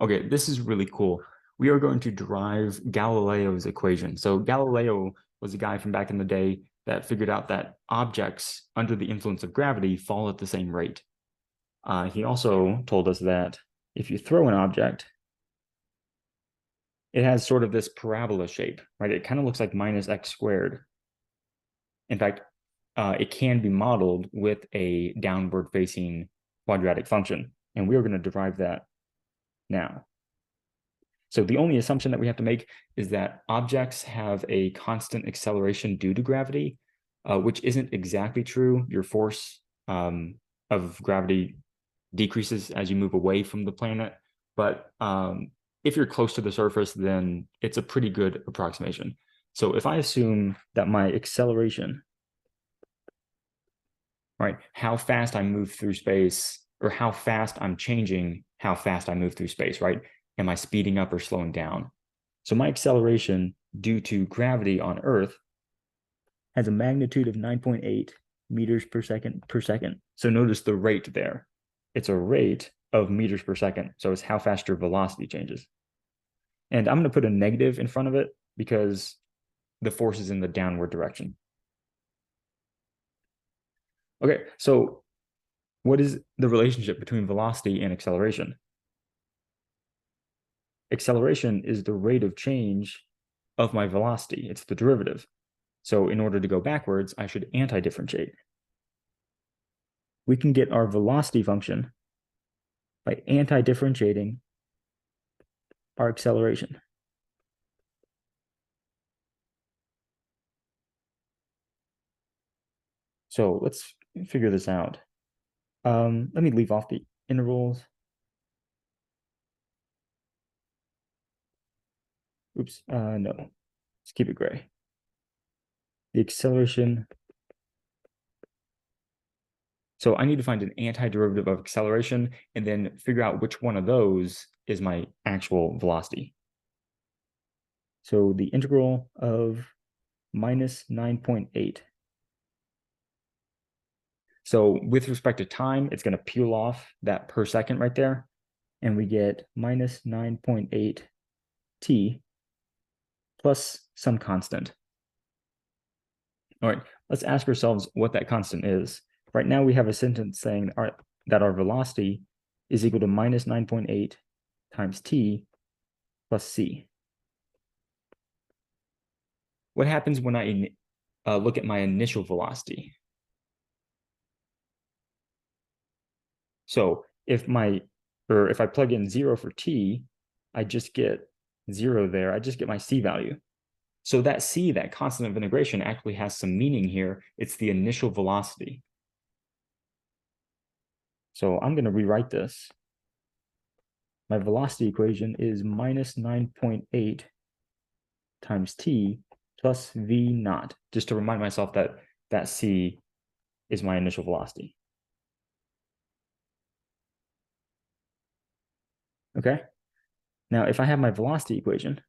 Okay, this is really cool. We are going to derive Galileo's equation. So Galileo was a guy from back in the day that figured out that objects under the influence of gravity fall at the same rate. He also told us that if you throw an object, it has sort of this parabola shape, right? It kind of looks like minus x squared. In fact, it can be modeled with a downward facing quadratic function. And we are going to derive that now. So the only assumption that we have to make is that objects have a constant acceleration due to gravity, which isn't exactly true. Your force of gravity decreases as you move away from the planet. But if you're close to the surface, then it's a pretty good approximation. So if I assume that my acceleration, right, how fast I move through space, or how fast I'm changing how fast I move through space, right? Am I speeding up or slowing down? So my acceleration due to gravity on Earth has a magnitude of 9.8 meters per second per second. So notice the rate there. It's a rate of meters per second. So it's how fast your velocity changes. And I'm going to put a negative in front of it because the force is in the downward direction. Okay, so what is the relationship between velocity and acceleration? Acceleration is the rate of change of my velocity. It's the derivative. So in order to go backwards, I should anti-differentiate. We can get our velocity function by anti-differentiating our acceleration. So let's figure this out. Let me leave off the intervals. Oops, no, let's keep it gray. The acceleration. So I need to find an antiderivative of acceleration and then figure out which one of those is my actual velocity. So the integral of minus 9.8. So with respect to time, it's going to peel off that per second right there, and we get minus 9.8 t plus some constant. All right, let's ask ourselves what that constant is. Right now we have a sentence saying that our velocity is equal to minus 9.8 times t plus c. What happens when I look at my initial velocity? So if I plug in 0 for t, I just get 0 there. I just get my c value. So that c, that constant of integration, actually has some meaning here. It's the initial velocity. So I'm going to rewrite this. My velocity equation is minus 9.8 times t plus v naught, just to remind myself that that c is my initial velocity. Okay? Now, if I have my velocity equation,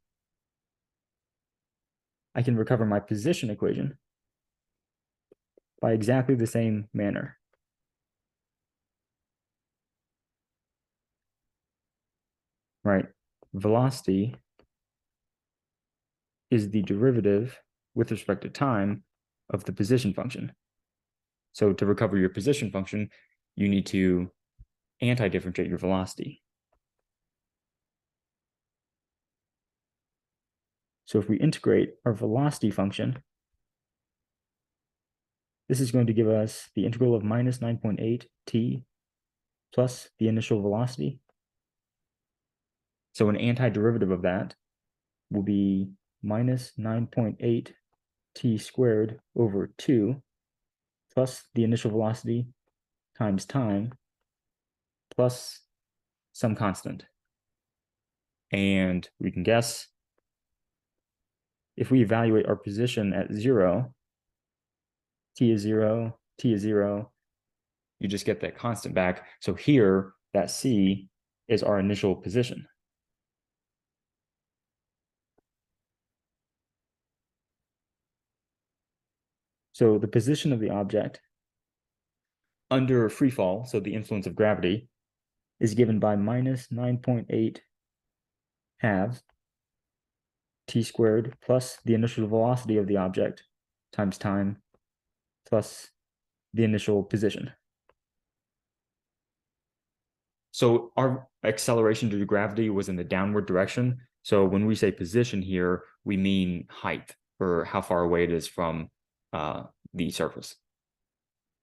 I can recover my position equation by exactly the same manner. Right? Velocity is the derivative with respect to time of the position function. So to recover your position function, you need to anti-differentiate your velocity. So if we integrate our velocity function, this is going to give us the integral of minus 9.8 t plus the initial velocity. So an antiderivative of that will be minus 9.8 t squared over 2 plus the initial velocity times time plus some constant. And we can guess if we evaluate our position at 0, t is 0, t is 0, you just get that constant back. So here, that c is our initial position. So the position of the object under free fall, so the influence of gravity, is given by minus 9.8 have t squared plus the initial velocity of the object times time plus the initial position. So our acceleration due to gravity was in the downward direction. So when we say position here, we mean height, or how far away it is from the surface.